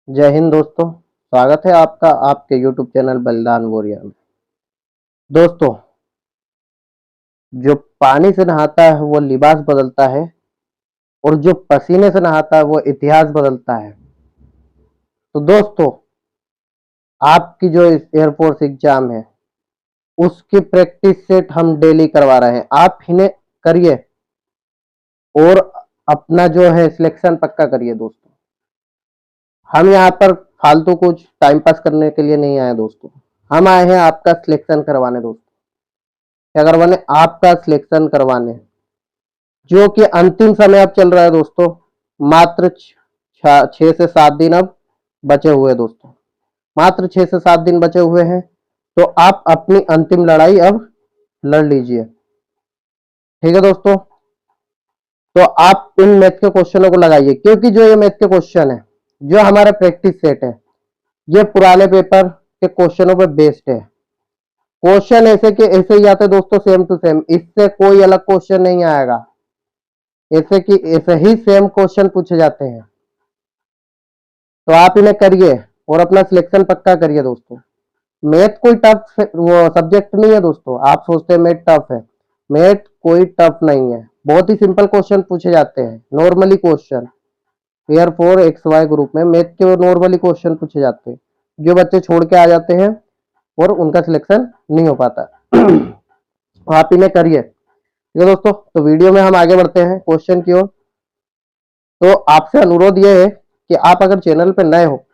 जय हिंद दोस्तों। स्वागत है आपका आपके YouTube चैनल बलिदान वॉरियर में। दोस्तों, जो पानी से नहाता है वो लिबास बदलता है और जो पसीने से नहाता है वो इतिहास बदलता है। तो दोस्तों, आपकी जो एयरफोर्स एग्जाम है उसकी प्रैक्टिस सेट हम डेली करवा रहे हैं। आप इन्हें करिए और अपना जो है सिलेक्शन पक्का करिए। दोस्तों, हम यहाँ पर फालतू कुछ टाइम पास करने के लिए नहीं आए दोस्तों, हम आए हैं आपका सिलेक्शन करवाने। दोस्तों, क्या करवाने? आपका सिलेक्शन करवाने, जो कि अंतिम समय अब चल रहा है दोस्तों। मात्र 6 से 7 दिन अब बचे हुए दोस्तों, मात्र 6 से 7 दिन बचे हुए हैं। तो आप अपनी अंतिम लड़ाई अब लड़ लीजिए, ठीक है दोस्तों। तो आप इन मैथ के क्वेश्चनों को लगाइए, क्योंकि जो ये मैथ के क्वेश्चन है, जो हमारा प्रैक्टिस सेट है, ये पुराने पेपर के क्वेश्चनों पर बेस्ड है। क्वेश्चन ऐसे के ऐसे ही आते दोस्तों, सेम टू सेम, इससे कोई अलग क्वेश्चन नहीं आएगा। ऐसे कि ऐसे ही सेम क्वेश्चन पूछे जाते हैं। तो आप इन्हें करिए और अपना सिलेक्शन पक्का करिए दोस्तों। मैथ कोई टफ वो सब्जेक्ट नहीं है दोस्तों। आप सोचते हैं मैथ टफ है, मैथ कोई टफ नहीं है। बहुत ही सिंपल क्वेश्चन पूछे जाते हैं, normally question. Year 4 XY group में मैथ के नॉर्मली क्वेश्चन पूछे जाते हैं, जो बच्चे छोड़ के आ जाते हैं और उनका सिलेक्शन नहीं हो पाता। आप इन्हें करिए, ठीक है दोस्तों। तो वीडियो में हम आगे बढ़ते हैं क्वेश्चन की ओर। तो आपसे अनुरोध यह है कि आप अगर चैनल पर नए हो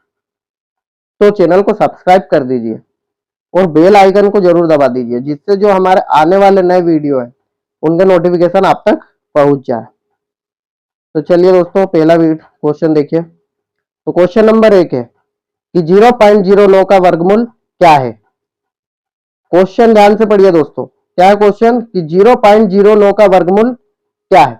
तो चैनल को सब्सक्राइब कर दीजिए और बेल आइकन को जरूर दबा दीजिए, जिससे जो हमारे आने वाले नए वीडियो है उनके नोटिफिकेशन आप तक पहुंच जाए। तो चलिए दोस्तों, पहला क्वेश्चन देखिए। तो क्वेश्चन नंबर 1 है कि 0.09 का वर्गमूल क्या है। क्वेश्चन ध्यान से पढ़िए दोस्तों। क्या है क्वेश्चन? कि 0.09 का वर्गमूल क्या है।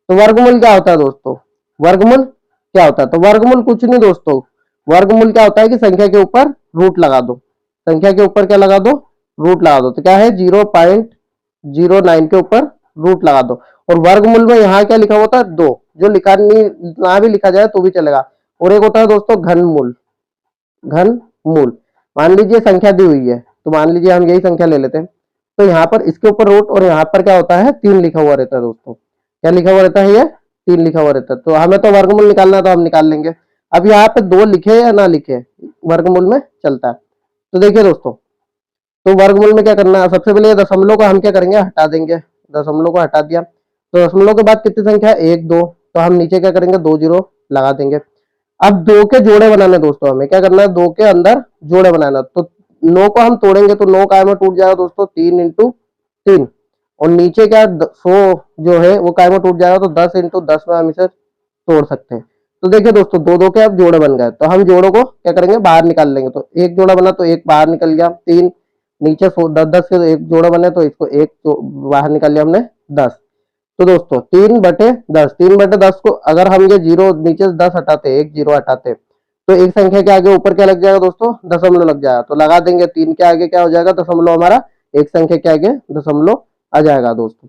तो वर्गमूल क्या होता है दोस्तों? वर्गमूल क्या होता है? तो वर्गमूल कुछ नहीं दोस्तों, वर्गमूल क्या होता है कि संख्या के ऊपर रूट लगा दो। संख्या के ऊपर क्या लगा दो? रूट लगा दो। तो क्या है? 0.09 के ऊपर रूट लगा दो। और वर्गमूल में यहाँ क्या लिखा होता है? 2, जो लिखा नहीं ना भी लिखा जाए तो भी चलेगा। और एक होता है दोस्तों घनमूल। घनमूल, मान लीजिए संख्या दी हुई है, तो मान लीजिए हम यही संख्या ले लेते हैं। तो यहाँ पर इसके ऊपर रूट और यहाँ पर क्या होता है? 3 लिखा हुआ रहता है दोस्तों। क्या लिखा हुआ रहता है? ये 3 लिखा हुआ रहता है। तो हमें तो वर्गमूल निकालना है, तो हम निकाल लेंगे। अब यहाँ पे 2 लिखे या ना लिखे, वर्गमूल में चलता है। तो देखिए दोस्तों, तो वर्गमूल में क्या करना है? सबसे पहले दशमलव को हम क्या करेंगे? हटा देंगे। दशमलव को हटा दिया तो दशमलव के बाद कितनी संख्या है? 1 2। तो हम नीचे क्या करेंगे? 2 जीरो लगा देंगे। अब 2 के जोड़े बनाने दोस्तों, हमें क्या करना है? 2 के अंदर जोड़े बनाना। तो 9 को हम तोड़ेंगे तो 9 काय में टूट जाएगा दोस्तों? 3 इंटू 3। और नीचे क्या 100 जो है वो काय में टूट जाएगा? तो 10 इंटू 10 में हम इसे तोड़ सकते हैं। तो देखिए दोस्तों, 2 2 के अब जोड़े बन गए, तो हम जोड़ों को क्या करेंगे? बाहर निकाल लेंगे। तो एक जोड़ा बना तो एक बाहर निकल गया, 3। नीचे 10 10 के एक जोड़ा बने तो इसको एक बाहर निकाल लिया हमने, 10। तो दोस्तों 3/10, 3/10 को अगर हम ये जीरो नीचे 10 हटाते, एक जीरो हटाते, तो एक संख्या के आगे ऊपर क्या लग जाएगा दोस्तों? दशमलव लग जाएगा। तो लगा देंगे, 3 के आगे क्या हो जाएगा? दशमलव हमारा। एक संख्या के आगे दशमलव आ जाएगा दोस्तों,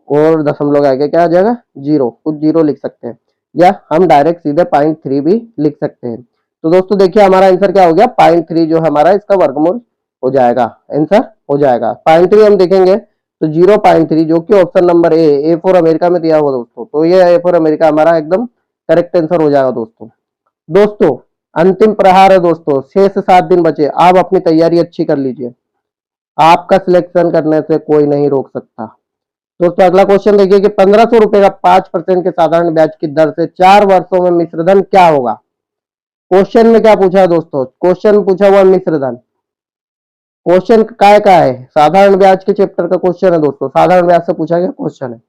और दशमलव के आगे क्या आ जाएगा? जीरो। कुछ जीरो लिख सकते हैं, या हम डायरेक्ट सीधे 0.3 भी लिख सकते हैं। तो दोस्तों देखिए, हमारा आंसर क्या हो गया? 0.3 जो हमारा इसका वर्गमूल हो जाएगा, आंसर हो जाएगा 0.3। हम देखेंगे तो 0.3 जो कि option number A for America में दिया हुआ दोस्तों। तो ये ए फॉर अमेरिका हमारा एकदम करेक्ट आंसर हो जाएगा दोस्तों। दोस्तों, अंतिम प्रहार है दोस्तों, 6 से 7 दिन बचे। आप अपनी तैयारी अच्छी कर लीजिए, आपका सिलेक्शन करने से कोई नहीं रोक सकता। दोस्तों अगला क्वेश्चन देखिए कि 1500 रुपए का 5% के साधारण ब्याज की दर से 4 वर्षों में मिश्रधन क्या होगा। क्वेश्चन में क्या पूछा है दोस्तों? क्वेश्चन पूछा हुआ मिश्रधन। क्वेश्चन का है? साधारण ब्याज के चैप्टर का क्वेश्चन है दोस्तों, साधारण ब्याज से पूछा गया क्वेश्चन है।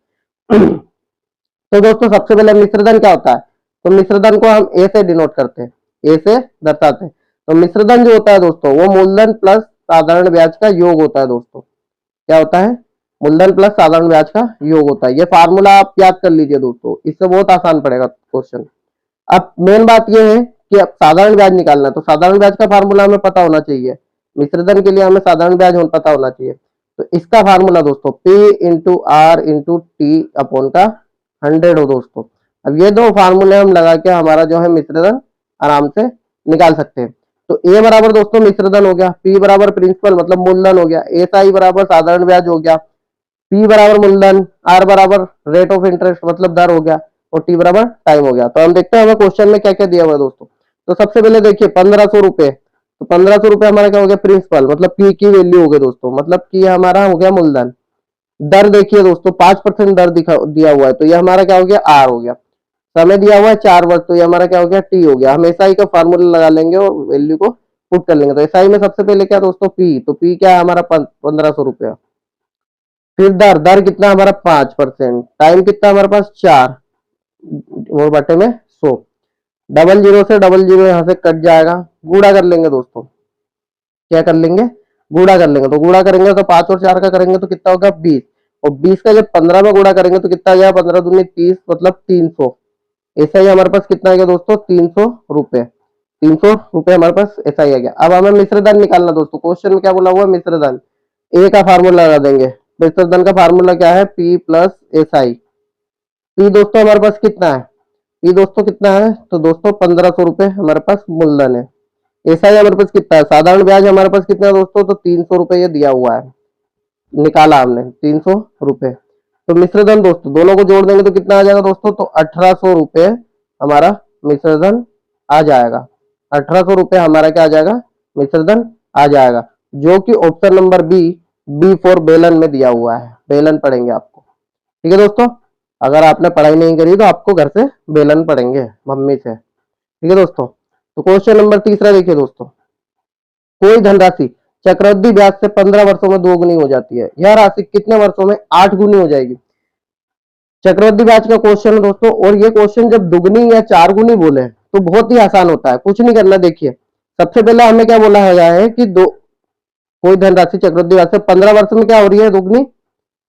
तो दोस्तों सबसे पहले मिश्रधन क्या होता है? तो मिश्रधन को हम ए से डिनोट करते हैं, ए से दर्शाते हैं। तो मिश्रधन जो होता है दोस्तों, वो मूलधन प्लस साधारण ब्याज का योग होता है दोस्तों। क्या होता है? मूलधन प्लस साधारण ब्याज का योग होता है। ये फार्मूला आप याद कर लीजिए दोस्तों, इससे बहुत आसान पड़ेगा क्वेश्चन। अब मेन बात यह है कि अब साधारण ब्याज निकालना है, तो साधारण ब्याज का फार्मूला हमें पता होना चाहिए। मिश्रधन के लिए हमें साधारण ब्याज पता होना चाहिए। तो इसका फार्मूला दोस्तों P into R into T upon का 100 हो दोस्तों। अब ये दो फार्मूले हम लगा के हमारा जो है मिश्रधन आराम से निकाल सकते हैं। तो ए बराबर दोस्तों मिश्र धन हो गया, पी बराबर प्रिंसिपल मतलब मूलधन हो गया, एस आई बराबर साधारण ब्याज हो गया, पी बराबर मूलधन, आर बराबर रेट ऑफ इंटरेस्ट मतलब दर हो गया, और टी बराबर टाइम हो गया। तो हम देखते हैं हमें क्वेश्चन में क्या क्या दिया हुआ है दोस्तों। तो सबसे पहले देखिए 1500 रुपए, तो 1500 रुपए हमारा क्या हो गया प्रिंसिपल मतलब पी की वैल्यू हो गई दोस्तों, मतलब कि हमारा हो गया मूलधन। दर देखिए दोस्तों 5% दर दिया हुआ है, तो ये हमारा क्या हो गया आर हो गया। समय दिया हुआ है 4 वर्ष, तो ये हमारा क्या हो गया टी हो गया। हम एसआई का फार्मूला लगा लेंगे और वैल्यू को पुट कर लेंगे। तो एसआई में सबसे पहले क्या दोस्तों पी, तो पी क्या है हमारा 1500 रुपया। फिर दर, दर कितना हमारा 5%, टाइम कितना हमारे पास 4 और बटे में 100, डबल जीरो से डबल जीरो यहां से कट जाएगा, गुणा कर लेंगे दोस्तों। क्या कर लेंगे गुणा कर लेंगे, तो गुणा करेंगे तो 5 और 4 का करेंगे तो कितना होगा 20, और 20 का जब 15 में गुणा करेंगे तो कितना आ जाएगा 15 दूनी 30 मतलब 300। ऐसा ही हमारे पास कितना आ गया दोस्तों 300 रुपए, 300 रुपए हमारे पास ऐसा ही आ गया। अब हमें मिश्र धन निकालना दोस्तों, क्वेश्चन में क्या बोला हुआ मिश्र धन, ए का फार्मूला लगा देंगे। मिश्र धन का फार्मूला क्या है P plus S I. P दोस्तों हमारे पास कितना है, पी दोस्तों कितना है तो दोस्तों 1500 रुपए हमारे पास मूलधन है। ऐसा ही हमारे पास कितना है साधारण ब्याज हमारे पास कितना है दोस्तों, तो 300 रुपए ये दिया हुआ है, निकाला हमने 300 रुपए। तो मिश्र धन दोस्तों दोनों को जोड़ देंगे तो कितना आ जाएगा दोस्तों, तो 1800 रुपए हमारा मिश्र धन आ जाएगा। 1800 रुपए हमारा क्या आ जाएगा मिश्र धन आ जाएगा, जो कि option number B, B for बेलन में दिया हुआ है। बेलन पढ़ेंगे आपको, ठीक है दोस्तों। अगर आपने पढ़ाई नहीं करी तो आपको घर से बेलन पढ़ेंगे मम्मी से, ठीक है दोस्तों। तो क्वेश्चन नंबर तीसरा देखिए दोस्तों, कोई धनराशि चक्रवृद्धि ब्याज से 15 वर्षों में 2 गुनी हो जाती है, यह राशि कितने वर्षों में 8 गुनी हो जाएगी। चक्रवृद्धि ब्याज का क्वेश्चन है दोस्तों, और ये क्वेश्चन जब दुगनी या 4 गुनी बोले तो बहुत ही आसान होता है, कुछ नहीं करना। देखिए सबसे पहले हमें क्या बोला गया है कि दो कोई धनराशि चक्रवृद्धि ब्याज से 15 वर्ष में क्या हो रही है दुगनी,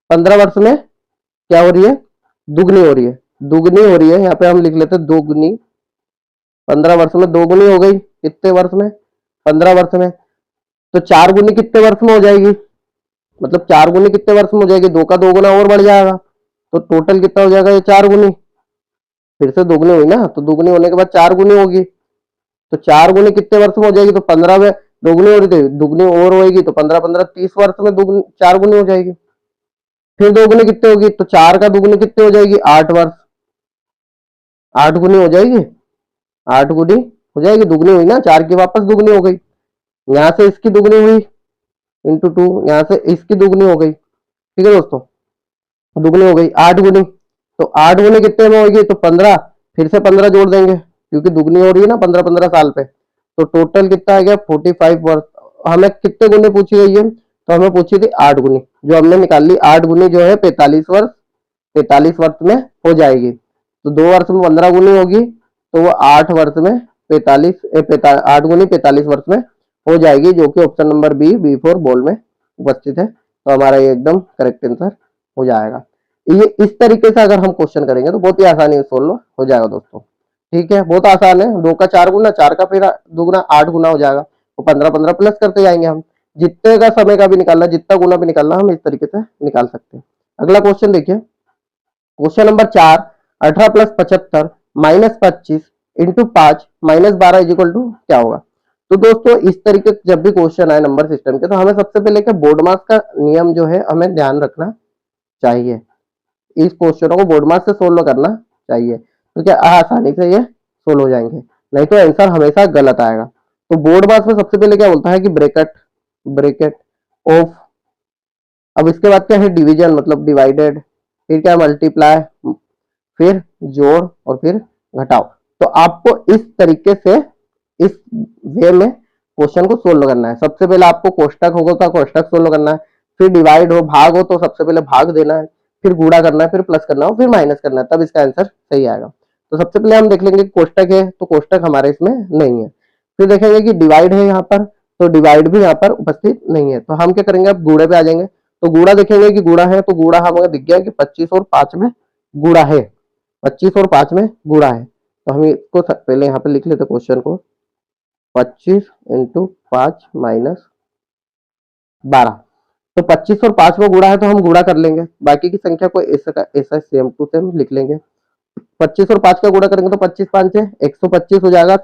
15 वर्ष में क्या हो रही है दुगनी हो रही है, दुगनी हो रही है। यहाँ पे हम लिख लेते हैं दुगनी, 15 वर्ष में 2 गुनी हो गई, कितने वर्ष में 15 वर्ष में। तो 4 गुनी कितने वर्ष में हो जाएगी, मतलब 4 गुनी कितने वर्ष में हो जाएगी, 2 का 2 गुना और बढ़ जाएगा, तो टोटल कितना हो जाएगा ये 4 गुनी। फिर से दोगुनी हुई ना, तो दोगुनी होने के बाद 4 गुनी होगी, तो 4 गुनी कितने वर्ष में हो जाएगी, तो 15 में दोगुनी हो रही थी, दुगनी और होगी तो 15 15 30 वर्ष में दुगनी 4 गुनी हो जाएगी। फिर दोगुनी कितने होगी, तो 4 का दुगुनी कितने हो जाएगी 8 वर्ष, 8 गुनी हो जाएगी, 8 गुनी हो जाएगी, दुगनी हुई ना, 4 की वापस दुगनी हो गई, यहाँ से इसकी दुगनी हुई इंटू 2, यहाँ से इसकी दुगनी हो गई, ठीक है दोस्तों, दुगनी हो गई 8 गुनी। तो 8 गुनी कितने में होगी, तो 15, फिर से 15 जोड़ देंगे क्योंकि दुगनी हो रही है ना 15 15 साल पे, तो टोटल कितना आ गया 45 वर्ष। हमें कितने गुनी पूछी गई है, तो हमें पूछी थी 8 गुनी, जो हमने निकाल ली। 8 गुनी जो है 45 वर्ष, 45 वर्ष में हो जाएगी। तो 2 वर्ष में 15 गुनी होगी, तो वो 8 वर्ष में 8 गुनी 45 वर्ष में हो जाएगी, जो कि option number B, B for ball में उपस्थित है। तो हमारा ये एकदम करेक्ट आंसर हो जाएगा। ये इस तरीके से अगर हम क्वेश्चन करेंगे तो बहुत ही आसानी से सोल्व हो जाएगा दोस्तों, ठीक है, बहुत आसान है। 2 का 4 गुना, 4 का फिर दुगुना 8 गुना हो जाएगा, तो 15 15 प्लस करते जाएंगे हम, जितने का समय का भी निकालना, जितना गुना भी निकालना हम इस तरीके से निकाल सकते हैं। अगला क्वेश्चन देखिए, question number 4, 18 plus 75 minus 25 into 5 minus 12 is equal to क्या होगा। तो दोस्तों इस तरीके जब भी क्वेश्चन आए नंबर सिस्टम के, तो हमें सबसे पहले क्या बोर्ड मास का नियम जो है हमें ध्यान रखना चाहिए, इस क्वेश्चनों को बोर्ड मास से सोल्व करना चाहिए, तो क्या आसानी से ये सोल्व हो जाएंगे, नहीं तो आंसर हमेशा गलत आएगा। तो बोर्ड मास में सबसे पहले क्या बोलता है कि ब्रैकेट, ब्रैकेट ऑफ, अब इसके बाद क्या है डिवीजन मतलब डिवाइडेड, फिर क्या मल्टीप्लाई, फिर जोड़ और फिर घटाओ। तो आपको इस तरीके से इस वे में क्वेश्चन को सोल्व करना है। सबसे पहले आपको कोष्टक होगा तो कोष्टक सोल्व करना है, फिर डिवाइड हो भाग हो तो सबसे पहले भाग देना है, फिर गुणा करना है, फिर प्लस करना हो, फिर माइनस करना है, तब इसका आंसर सही आएगा। तो सबसे पहले हम देख लेंगे कोष्टक है, तो कोष्टक हमारे इसमें नहीं है। फिर देखेंगे कि डिवाइड है यहाँ पर, तो डिवाइड भी यहाँ पर उपस्थित नहीं है। तो हम क्या करेंगे, अब गुणे पे आ जाएंगे। तो गुणा देखेंगे कि गुणा है, तो गुणा हमें दिख गया कि 25 और 5 में गुणा है, 25 और 5 में गुणा है। तो हम इसको पहले यहाँ पे लिख लेते क्वेश्चन को, 25 इंटू 5 माइनस 12। तो 25 और 5 में गुणा है तो हम गुणा कर लेंगे, बाकी की संख्या को ऐसा सेम टू सेम लिख लेंगे। 25 और 5 का गुणा करेंगे तो 25 5 से 125 हो जाएगा,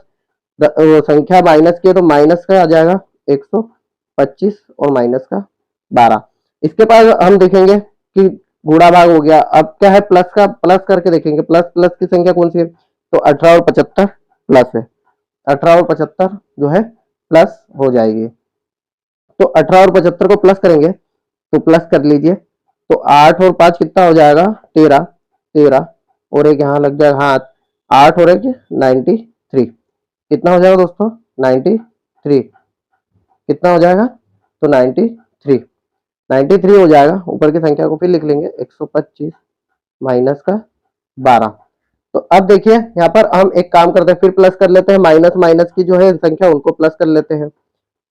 वो संख्या माइनस की है तो माइनस का आ जाएगा 125 और माइनस का 12। इसके बाद हम देखेंगे कि गुणा भाग हो गया। अब क्या है, प्लस का प्लस करके देखेंगे, प्लस प्लस की संख्या कौन सी है, तो 18 और 75 प्लस है, 18 और 75 जो है प्लस हो जाएगी। तो 18 और 75 को प्लस करेंगे तो प्लस कर लीजिए, तो 8 और 5 कितना हो जाएगा, 13, 13 और एक यहाँ लग जाएगा हाथ, 8 और एक 93, कितना हो जाएगा दोस्तों, 93, कितना हो जाएगा, तो 93, 93 हो जाएगा। ऊपर की संख्या को फिर लिख लेंगे 125 माइनस का 12। तो अब देखिए यहाँ पर हम एक काम करते हैं, फिर प्लस कर लेते हैं, माइनस माइनस की जो है संख्या उनको प्लस कर लेते हैं।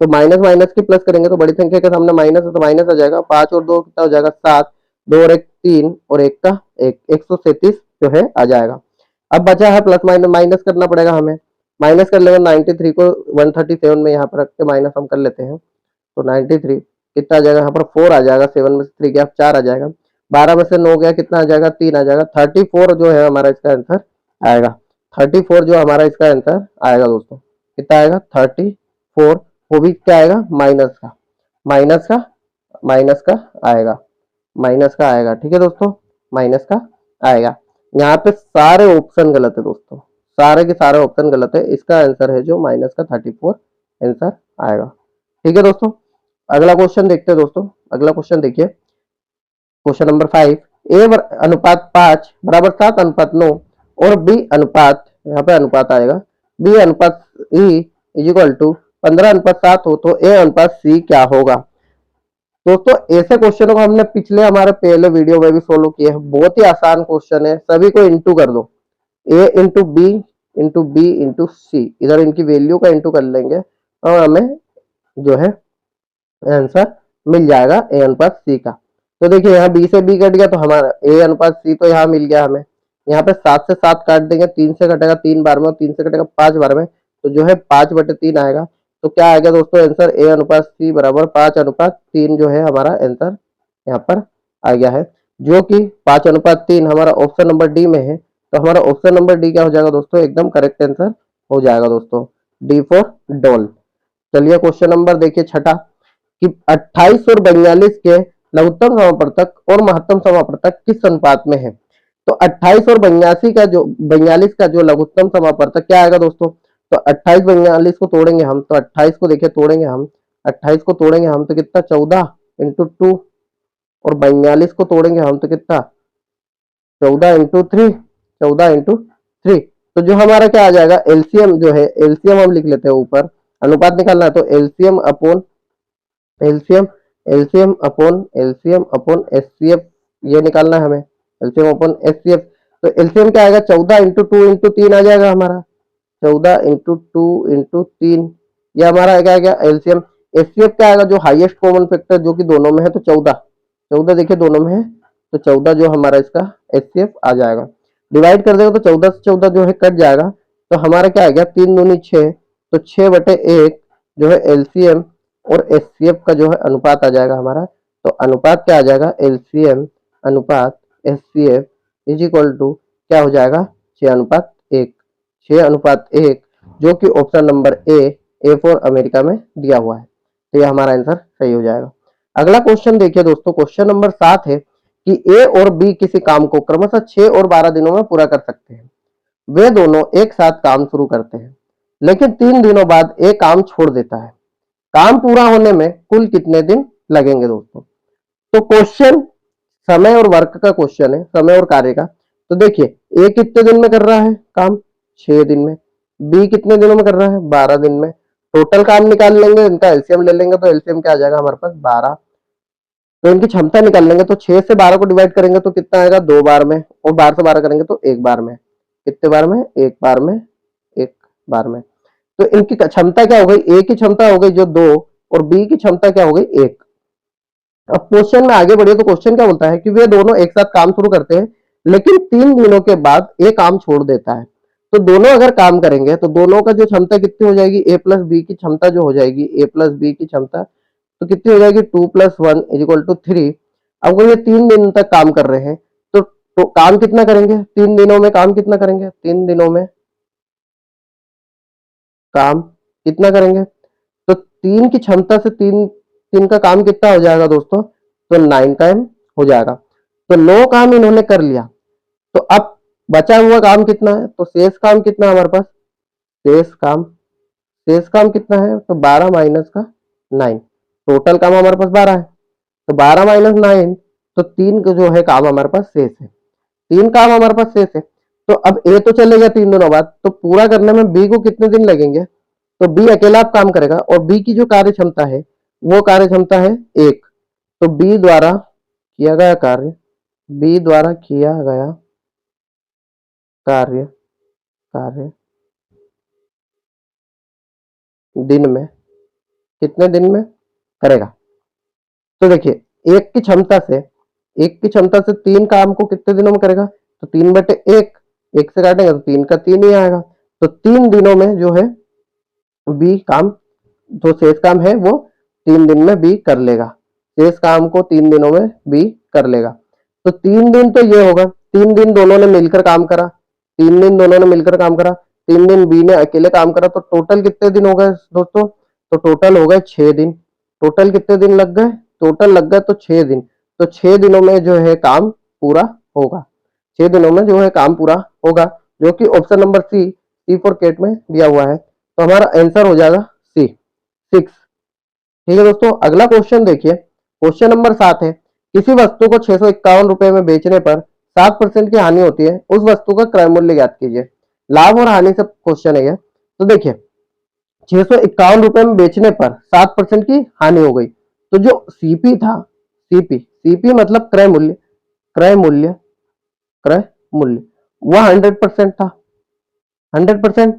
तो माइनस माइनस की प्लस करेंगे तो बड़ी संख्या के सामने माइनस है तो माइनस आ जाएगा, 5 और 2 कितना हो जाएगा 7, 2 और 1 3 और 1 का 1, 137 जो है आ जाएगा। अब बचा है प्लस माइनस, माइनस करना पड़ेगा हमें, माइनस कर लेंगे 93 को 137 में यहाँ पर रख के माइनस हम कर लेते हैं, तो 93 कितना आ जाएगा, यहाँ पर 4 आ जाएगा, 7 में से 3 गया 4 आ जाएगा, 12 में से 9 गया कितना आ जाएगा, 3 आ जाएगा, 34 जो है हमारा इसका आंसर आएगा। 34 जो हमारा इसका आंसर आएगा दोस्तों, कितना आएगा 34, वो भी क्या आएगा माइनस का, माइनस का माइनस का आएगा, माइनस का आएगा। ठीक है दोस्तों, माइनस का आएगा। यहाँ पे सारे ऑप्शन गलत है दोस्तों, सारे के सारे ऑप्शन गलत है, इसका आंसर है जो माइनस का 34 आंसर आएगा। ठीक है दोस्तों, अगला क्वेश्चन देखते हैं दोस्तों। अगला क्वेश्चन देखिए, क्वेश्चन नंबर 5, ए अनुपात 5 बराबर 7 अनुपात 9 और बी अनुपात, यहाँ पे अनुपात आएगा, बी अनुपात ई इज इक्वल टू 15 अनुपात 7 हो तो ए अनुपात सी क्या होगा। दोस्तों ऐसे क्वेश्चनों को हमने पिछले हमारे पहले वीडियो में भी सोल्व किए हैं, बहुत ही आसान क्वेश्चन है, सभी को इंटू कर दो, ए इंटू बी इंटू सी, इधर इनकी वैल्यू का इंटू कर लेंगे और हमें जो है आंसर मिल जाएगा ए अनुपात सी का। तो देखिए यहाँ बी से बी कट गया तो हमारा ए अनुपात सी तो यहाँ मिल गया हमें। यहाँ पे 7 से 7 काट देंगे, 3 से कटेगा 3 बार में और 3 से कटेगा 5 बार में, तो जो है 5/3 आएगा। तो क्या आएगा दोस्तों आंसर, ए अनुपात सी बराबर 5/3 जो है हमारा आंसर यहाँ पर आ गया है, जो कि 5/3 हमारा ऑप्शन नंबर डी में है। तो हमारा ऑप्शन नंबर डी क्या हो जाएगा दोस्तों, एकदम करेक्ट आंसर हो जाएगा दोस्तों, डी फॉर डॉल। चलिए क्वेश्चन नंबर देखिए छठा, कि 28 और 42 के लघुत्तम समापवर्तक और महत्तम समापवर्तक किस अनुपात में है। तो 28 और 42 का जो लघुत्तम समापवर्तक क्या आएगा दोस्तों, तो 28 42 को तोड़ेंगे हम, तो 28 को देखिए तोड़ेंगे हम, 28 को तोड़ेंगे हम तो कितना 14 इंटू 2, और 42 को तोड़ेंगे हम तो कितना 14 इंटू 3, 14 इंटू 3। तो जो हमारा क्या आ जाएगा, एलसीएम जो है, एलसीएम हम लिख लेते हैं ऊपर, अनुपात निकालना है तो LCM upon LCM, LCM upon HCF, ये निकालना है हमें, एलसीएम अपॉन एचसीएफ। तो एलसीएम क्या आएगा, 14 इंटू 2 इंटू 3 आ जाएगा हमारा, 14 इंटू 2 इंटू 3, ये हमारा क्या आ गया एलसीएम। एचसीएफ क्या आएगा, जो हाईएस्ट कॉमन फैक्टर जो कि दोनों में है, तो 14, 14 देखिए दोनों में है, तो 14 जो हमारा इसका एचसीएफ आ जाएगा। डिवाइड कर देगा तो 14 से 14 जो है कट जाएगा, तो हमारा क्या आ गया 3 दूनी 6, तो 6/1 जो है एलसीएम और एचसीएफ का जो है अनुपात आ जाएगा हमारा। तो अनुपात क्या आ जाएगा, एलसीएम अनुपात एचसीएफ इज इक्वल टू क्या हो जाएगा 6/1, 6/1, जो कि option number A for America में दिया हुआ है। तो ये हमारा आंसर सही हो जाएगा। अगला क्वेश्चन देखिए दोस्तों, क्वेश्चन नंबर 7 है कि ए और बी किसी काम को क्रमशः 6 और 12 दिनों में पूरा कर सकते हैं। वे दोनों एक साथ काम शुरू करते हैं, लेकिन 3 दिनों बाद ए काम छोड़ देता है। काम पूरा होने में कुल कितने दिन लगेंगे दोस्तों। तो क्वेश्चन समय और वर्क का क्वेश्चन है, समय और कार्य का। तो देखिए ए कितने दिन में कर रहा है काम, 6 दिन में, बी कितने दिनों में कर रहा है 12 दिन में। टोटल काम निकाल लेंगे, इनका एलसीएम ले लेंगे, तो एलसीएम क्या आ जाएगा हमारे पास 12। तो इनकी क्षमता निकाल लेंगे, तो 6 से 12 को डिवाइड करेंगे तो कितना आएगा 2 बार में, और 12 से 12 करेंगे तो 1 बार में। कितने बार में, 1 बार में, 1 बार में। तो इनकी क्षमता क्या हो गई, ए की क्षमता हो गई जो 2, और बी की क्षमता क्या हो गई 1। अब क्वेश्चन में आगे बढ़िए तो क्वेश्चन क्या बोलता है कि वे दोनों एक साथ काम शुरू करते हैं, लेकिन 3 दिनों के बाद ए काम छोड़ देता है। तो दोनों अगर काम करेंगे तो दोनों का जो क्षमता कितनी हो जाएगी, ए प्लस बी की क्षमता जो हो जाएगी, ए प्लस बी की क्षमता तो कितनी हो जाएगी 2 + 1 = 3। अब वो ये 3 दिन तक काम कर रहे हैं, तो काम कितना करेंगे 3 दिनों में, काम कितना करेंगे 3 दिनों में, काम कितना करेंगे, तो 3 की क्षमता से 3 का काम कितना हो जाएगा दोस्तों, तो 9 टाइम हो जाएगा। तो 9 काम इन्होंने कर लिया। तो अब बचा हुआ काम कितना है, तो शेष काम कितना है हमारे पास, शेष काम कितना है, तो 12 माइनस का 9, टोटल काम हमारे पास 12 है, तो 12 माइनस 9, तो 3 का जो है काम हमारे पास शेष है, 3 काम हमारे पास शेष है। तो अब ए तो चलेगा 3 दिनों बाद, तो पूरा करने में बी को कितने दिन लगेंगे, तो बी अकेला आप काम करेगा, और बी की जो कार्य क्षमता है वो कार्य क्षमता है 1। तो बी द्वारा किया गया कार्य, बी द्वारा किया गया कार्य कार्य दिन में, कितने दिन में करेगा, तो देखिए एक की क्षमता से 3 काम को कितने दिनों में करेगा, तो 3/1, 1 से काटेंगे तो 3 का 3 ही आएगा। तो 3 दिनों में जो है बी काम, जो शेष काम है वो 3 दिन में बी कर लेगा, शेष काम को 3 दिनों में बी कर लेगा। तो 3 दिन तो ये होगा, 3 दिन दोनों ने मिलकर काम करा, 3 दिन दोनों ने मिलकर काम करा, 3 दिन बी ने अकेले काम करा, तो टोटल कितने दिन हो गए दोस्तों, तो टोटल हो गए 6 दिन। टोटल कितने दिन लग गए, टोटल लग गए तो 6 दिन। तो 6 दिनों में जो है काम पूरा होगा, 6 दिनों में जो है काम पूरा होगा, जो कि option number C for cat में दिया हुआ है। तो हमारा आंसर हो जाएगा सी 6। ठीक है दोस्तों, अगला क्वेश्चन देखिए, क्वेश्चन नंबर 7 है, किसी वस्तु को 651 रुपए में बेचने पर 7% की हानि होती है, उस वस्तु का क्रय मूल्य ज्ञात कीजिए। लाभ और हानि से क्वेश्चन है ये। तो देखिए 651 रुपए में बेचने पर 7% की हानि हो गई, तो जो सीपी था, सीपी मतलब क्रय मूल्य क्रय मूल्य वह 100% था, 100%।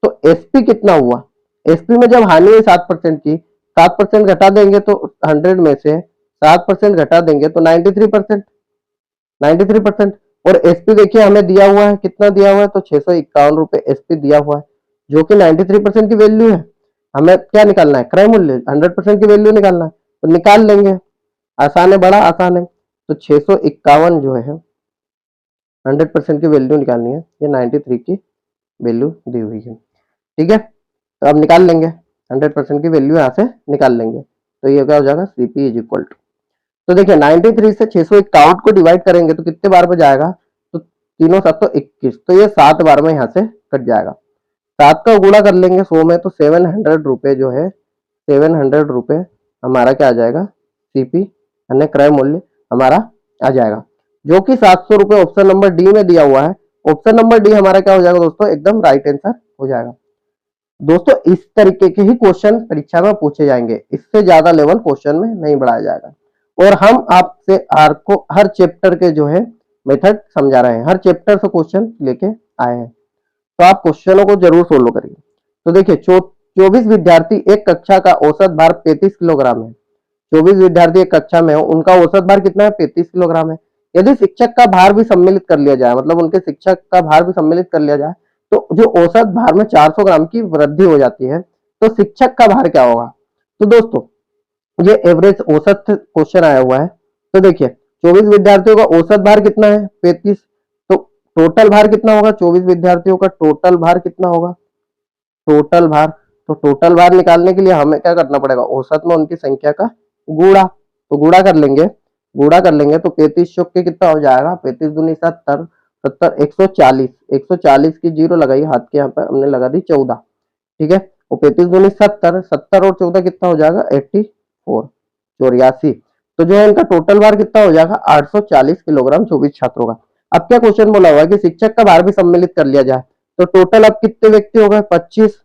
तो एसपी कितना हुआ, एसपी में जब हानि है 7% की, 7% घटा देंगे तो 100 में से 7% घटा देंगे तो 93%, 93%। और एसपी देखिए हमें दिया हुआ है, कितना दिया हुआ है, तो 651 रुपए एसपी दिया हुआ है, जो कि 93% की वैल्यू है। हमें क्या निकालना है, क्रय मूल्य, 100% की वैल्यू निकालना है, तो निकाल लेंगे, आसान है, बड़ा आसान है। तो 651 जो है 100% की वैल्यू निकालनी है, ये 93 की वैल्यू दी हुई है। ठीक है, तो अब निकाल लेंगे, 100% की वैल्यू यहाँ से निकाल लेंगे, तो ये क्या हो जाएगा, सीपी इज इक्वल टू, तो देखिए 93 से 651 को डिवाइड करेंगे तो कितने बार में जाएगा, तो तीनों 721, तो ये 7 बार में यहाँ से कट जाएगा। 7 का गुणा कर लेंगे 100 में, तो 700 रुपए जो है, 700 रुपए हमारा क्या आ जाएगा, सीपी यानी क्रय मूल्य हमारा आ जाएगा, जो कि 700 रुपए ऑप्शन नंबर डी में दिया हुआ है। ऑप्शन नंबर डी हमारा क्या हो जाएगा दोस्तों, एकदम राइट आंसर हो जाएगा। दोस्तों इस तरीके के ही क्वेश्चन परीक्षा में पूछे जाएंगे, इससे ज्यादा लेवल क्वेश्चन में नहीं बढ़ाया जाएगा। और हम आपसे आर को हर चैप्टर के जो है मेथड समझा रहे हैं, हर चैप्टर से क्वेश्चन लेके आए हैं, तो आप क्वेश्चनों को जरूर सोल्व करिए। तो देखिए 24 विद्यार्थी एक कक्षा का औसत भार 35 किलोग्राम है, 24 विद्यार्थी एक कक्षा में हो, उनका औसत भार कितना है, 35 किलोग्राम है। यदि शिक्षक का भार भी सम्मिलित कर लिया जाए, मतलब उनके शिक्षक का भार भी सम्मिलित कर लिया जाए, तो जो औसत भार में 400 ग्राम की वृद्धि हो जाती है, तो शिक्षक का भार क्या होगा। तो दोस्तों ये एवरेज औसत क्वेश्चन आया हुआ है। तो देखिए 24 विद्यार्थियों का औसत भार कितना है, 35, तो टोटल भार कितना होगा, 24 विद्यार्थियों का टोटल भार कितना होगा, टोटल भार, तो टोटल भार निकालने के लिए हमें क्या करना पड़ेगा, औसत में उनकी संख्या का गुणा, तो गुणा कर लेंगे, तो 35 चौक के कितना हो जाएगा, 35 दूनी 70, 70 140, 140 की जीरो लगाई हाथ के, यहाँ पे हमने लगा दी 14। ठीक है, वो 35 दूनी 70, 70 और 14 कितना हो जाएगा, 84, 84। तो जो है इनका टोटल भार कितना हो जाएगा, 840 किलोग्राम 24 छात्रों का। अब क्या क्वेश्चन बोला हुआ है कि शिक्षक का भार भी सम्मिलित कर लिया जाए, तो टोटल अब कितने व्यक्ति हो गए, 25,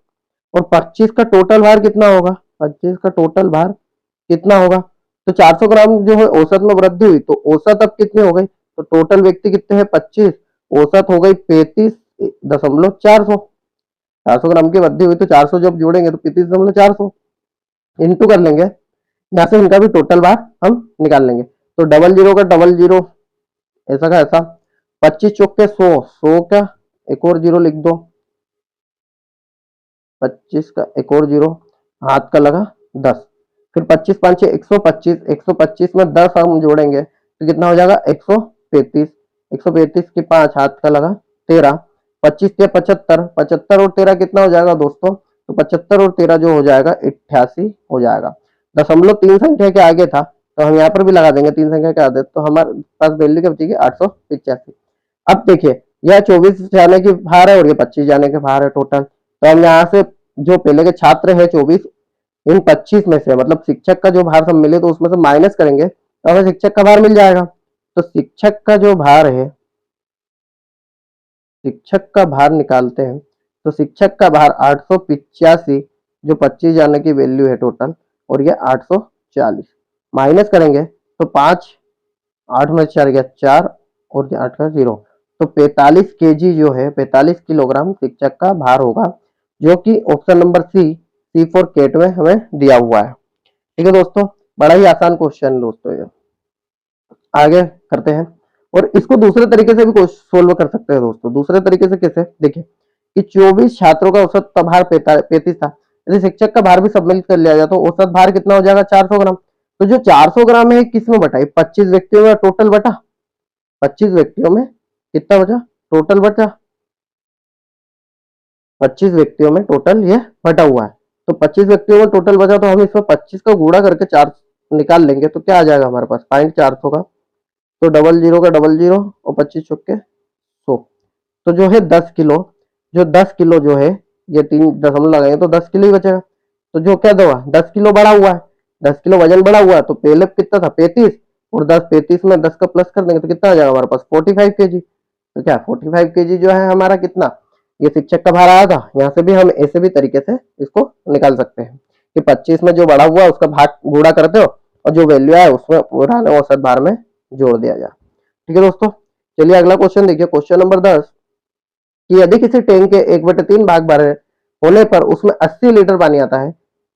और 25 का टोटल भार कितना होगा, 25 का टोटल भार कितना होगा, तो 400 ग्राम जो है औसत में वृद्धि हुई, तो औसत अब कितनी हो गई, तो टोटल व्यक्ति कितने हैं 25, औसत हो गई 35.400, 400 ग्राम की वृद्धि हुई, तो 400 जब जोड़ेंगे तो 35.400 इंटू कर लेंगे, यहाँ से इनका भी टोटल भार हम निकाल लेंगे। तो डबल जीरो का डबल जीरो, ऐसा का ऐसा, 25 चौक के 100, 100 का एक और जीरो लिख दो, 25 का एक और जीरो, हाथ का लगा 10, फिर 25 5 6 125, 125 में 10 हम जोड़ेंगे तो कितना हो जाएगा, 135, 135 की 5 हाथ का लगा 13, 25 के 75, 75 और 13 कितना हो जाएगा दोस्तों, तो 75 और 13 जो हो जाएगा 88 हो जाएगा। 0.3 संख्या के आगे था तो हम यहाँ पर भी लगा देंगे 3 संख्या के आगे, तो हमारे पास वैल्यू क्या बचेगी 885। अब देखिए यह 24 जाने की बाहर है और ये 25 जाने के बाहर है टोटल। तो हम यहाँ से जो पहले के छात्र है 24, इन 25 में से मतलब शिक्षक का जो भार सब मिले तो उसमें से माइनस करेंगे तो हमें शिक्षक का भार मिल जाएगा। तो शिक्षक का जो भार है, शिक्षक का भार निकालते हैं तो शिक्षक का भार 885 जो 25 जाने की वैल्यू है टोटल, और ये 840 माइनस करेंगे तो 5, 8 में 4 गया 4 और 8 का 0, तो 45 केजी जो है 45 किलोग्राम शिक्षक का भार होगा, जो कि ऑप्शन नंबर C4 केट में हमें दिया हुआ है। ठीक है दोस्तों, बड़ा ही आसान क्वेश्चन दोस्तों ये। आगे करते हैं और इसको दूसरे तरीके से भी सोल्व कर सकते हैं दोस्तों। दूसरे तरीके से कैसे, देखिए कि 24 छात्रों का औसत भार 35 था, यदि शिक्षक का भार भी सम्मिलित कर लिया जाए तो औसत भार कितना हो जाएगा 400 ग्राम। तो जो 400 ग्राम है किस में बटा, 25 व्यक्तियों में टोटल बटा, 25 व्यक्तियों में कितना बचा टोटल बचा, 25 व्यक्तियों में टोटल ये बटा हुआ है। तो 25 व्यक्तियों में टोटल बचा तो हम इसमें 25 का गुणा करके 4 निकाल लेंगे तो क्या आ जाएगा हमारे पास 400 का, तो 00 का 00 और 25 चुके 100, तो जो है 10 किलो, जो 10 किलो जो है ये 3 दशमलव लगाएंगे तो 10 किलो ही बचेगा। तो जो क्या दवा 10 किलो बढ़ा हुआ है, 10 किलो वजन बढ़ा हुआ है, तो पहले कितना था 35 और 35 में 10 का प्लस कर देंगे तो कितना आ जाएगा हमारे पास 45 केजी। तो क्या 45 केजी जो है हमारा कितना, ये शिक्षक का भार आया था। यहाँ से भी हम ऐसे भी तरीके से इसको निकाल सकते हैं कि 25 में जो बढ़ा हुआ है उसका भाग गुणा करते हो और जो वैल्यू है उसमें पुराने औसत भार में जोड़ दिया जाए। ठीक है दोस्तों, चलिए अगला क्वेश्चन देखिए, क्वेश्चन नंबर 10 कि यदि किसी टैंक के 1/3 भाग भरे होने पर उसमें 80 लीटर पानी आता है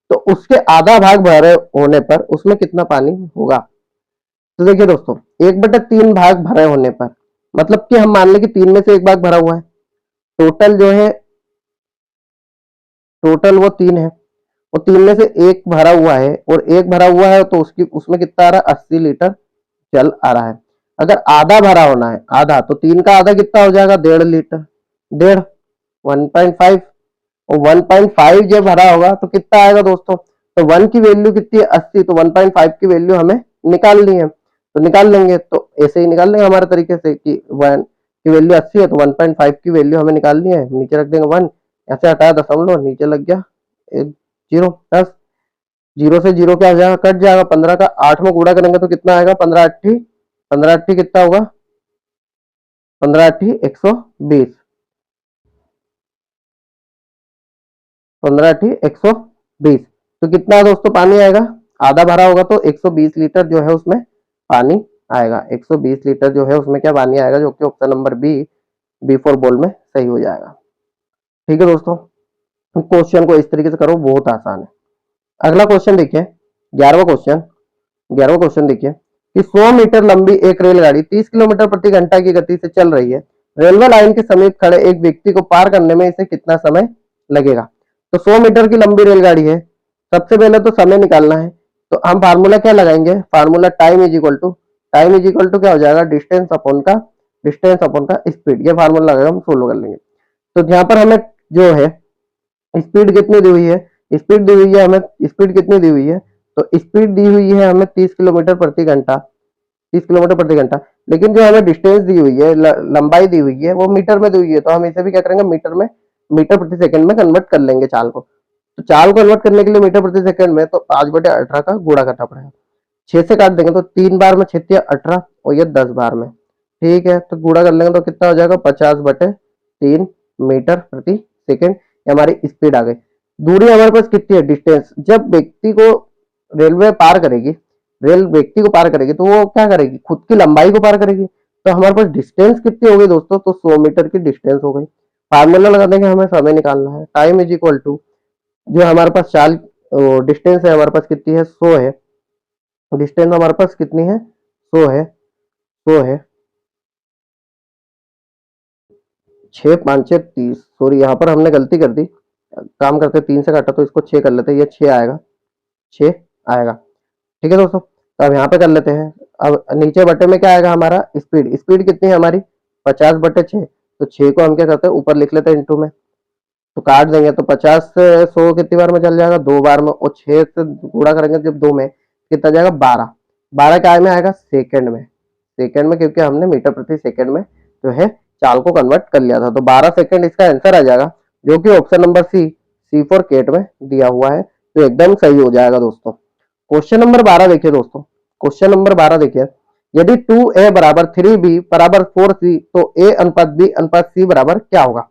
तो उसके आधा भाग भरे होने पर उसमें कितना पानी होगा। तो देखिए दोस्तों 1/3 भाग भरे होने पर मतलब कि हम मान लें कि 3 में से 1 भाग भरा हुआ है, टोटल जो है टोटल वो 3 है और 3 में से 1 भरा हुआ है और 1 भरा हुआ है तो उसकी उसमें कितना आ रहा है 80 लीटर जल आ रहा है। अगर आधा भरा होना है आधा, तो 3 का आधा कितना हो जाएगा 1.5 लीटर, 1.5 1.5 और 1.5 जब भरा होगा तो कितना आएगा दोस्तों, तो 1 की वैल्यू कितनी है 80, तो 1.5 की वैल्यू हमें निकालनी है तो निकाल लेंगे। तो ऐसे ही निकाल लेंगे हमारे तरीके से कि 1 की वैल्यू 80 है तो 1.5 की वैल्यू हमें निकालनी है, नीचे रख देंगे 1, ऐसे हटाया दशमलव नीचे लग गया 0, 10, 0 से 0 क्या हो जाएगा कट जाएगा, 15 का 8 में गुणा करेंगे तो कितना आएगा 15 8 कितना होगा 15 8 120, 15 8 120, तो कितना दोस्तों पानी आएगा, आधा भरा होगा तो 120 लीटर जो है उसमें पानी आएगा, 120 लीटर जो है उसमें क्या पानी आएगा, जो कि ऑप्शन नंबर B4 बॉल में सही हो जाएगा। ठीक है दोस्तों, क्वेश्चन को इस तरीके से करो, बहुत आसान है। अगला क्वेश्चन देखिए 11वां क्वेश्चन देखिए कि 100 मीटर लंबी एक रेलगाड़ी 30 किलोमीटर प्रति घंटा की गति से चल रही है, रेलवे लाइन के समीप खड़े एक व्यक्ति को पार करने में इसे कितना समय लगेगा। तो 100 मीटर की लंबी रेलगाड़ी है, सबसे पहले तो समय निकालना है, तो हम फार्मूला क्या लगाएंगे, formula time is equal to क्या हो जाएगा डिस्टेंस अपॉन का स्पीड, ये फार्मूला लगाकर हम सोल्व कर लेंगे। तो यहाँ पर हमें जो है स्पीड कितनी दी हुई है, स्पीड दी हुई है हमें, स्पीड कितनी दी हुई है, तो स्पीड दी हुई है हमें 30 किलोमीटर प्रति घंटा, 30 किलोमीटर प्रति घंटा, लेकिन जो हमें डिस्टेंस दी हुई है लंबाई दी हुई है वो मीटर में दी हुई है, तो हम इसे भी क्या करेंगे मीटर प्रति सेकंड में कन्वर्ट कर लेंगे चाल को। तो चाल को कन्वर्ट करने के लिए मीटर प्रति सेकंड में तो 5/18 का गुणा करना पड़ेगा, 6 से काट देंगे तो 3 बार में 6 18 और ये 10 बार में, ठीक है, तो गुणा कर लेंगे तो कितना हो जाएगा 50/3 मीटर प्रति सेकंड, हमारी स्पीड आ गई। दूरी हमारे पास कितनी है डिस्टेंस, जब व्यक्ति को रेलवे पार करेगी, रेल व्यक्ति को पार करेगी तो वो क्या करेगी खुद की लंबाई को पार करेगी, तो हमारे पास डिस्टेंस कितनी हो गई दोस्तों, तो 100 मीटर की डिस्टेंस हो गई। फार्मूला लगा देंगे, हमें समय निकालना है, टाइम इज इक्वल टू जो हमारे पास चाल डिस्टेंस है हमारे पास कितनी है 100 है, डिस्टेंस हमारे पास कितनी है 100 है, 100 है 6 5 6 30, सॉरी यहाँ पर हमने गलती कर दी, काम करते 3 से काटा तो इसको 6 कर लेते हैं, ये 6 आएगा, 6 आएगा। ठीक है दोस्तों, तो अब यहाँ पे कर लेते हैं, अब नीचे बटे में क्या आएगा हमारा स्पीड कितनी है हमारी 50/6, तो 6 को हम क्या करते हैं ऊपर लिख लेते हैं इंटू में, तो काट देंगे तो 50 से 100 कितनी बार में चल जाएगा, 2 बार में, और 6 से गुणा करेंगे जब 2 में कितना जाएगा, 12। 12 क्या में आएगा, सेकंड में, सेकंड में, क्योंकि हमने मीटर प्रति सेकंड में जो है चाल को कन्वर्ट कर लिया था। तो 12 सेकंड इसका आंसर आ जाएगा, जो कि option number C for cat में दिया हुआ है। तो एकदम सही हो जाएगा दोस्तों। क्वेश्चन नंबर 12 देखिए दोस्तों, क्वेश्चन नंबर 12 देखिए, यदि 2a बराबर 3b बराबर 4c तो a अनुपात b अनुपात c बराबर क्या होगा।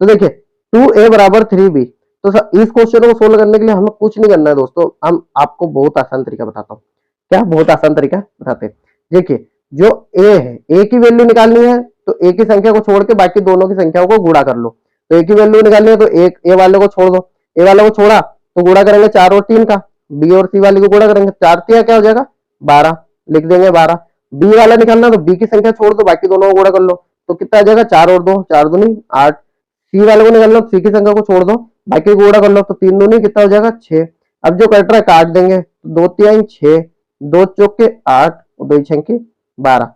तो देखिए 2a बराबर 3b, तो इस क्वेश्चन को सोल्व करने के लिए हमें कुछ नहीं करना है दोस्तों, हम आपको बहुत आसान तरीका बताता हूँ। क्या बहुत आसान तरीका बताते हैं। देखिए जो a है, a की वैल्यू निकालनी है तो a की संख्या को छोड़ के बाकी दोनों की संख्याओं को गुणा कर लो। तो a की वैल्यू निकालनी है तो एक a वाले को छोड़ दो, a वाले को छोड़ा तो गुणा करेंगे 4 और 3 का, b और c वाले को गुणा करेंगे, 4 3 क्या हो जाएगा 12, लिख देंगे 12। b वाला निकालना तो b की संख्या छोड़ दो, बाकी दोनों को गुणा कर लो, तो कितना आ जाएगा 4 और 2 4 दूनी 8। c वाले को निकालना तो c की संख्या को छोड़ दो, बाकी को गुणा कर लो, तो 3 दूनी कितना हो जाएगा 6। अब जो कट रहा है काट देंगे, 2 3 6, 2 चौके 8 और 2 छंके 12।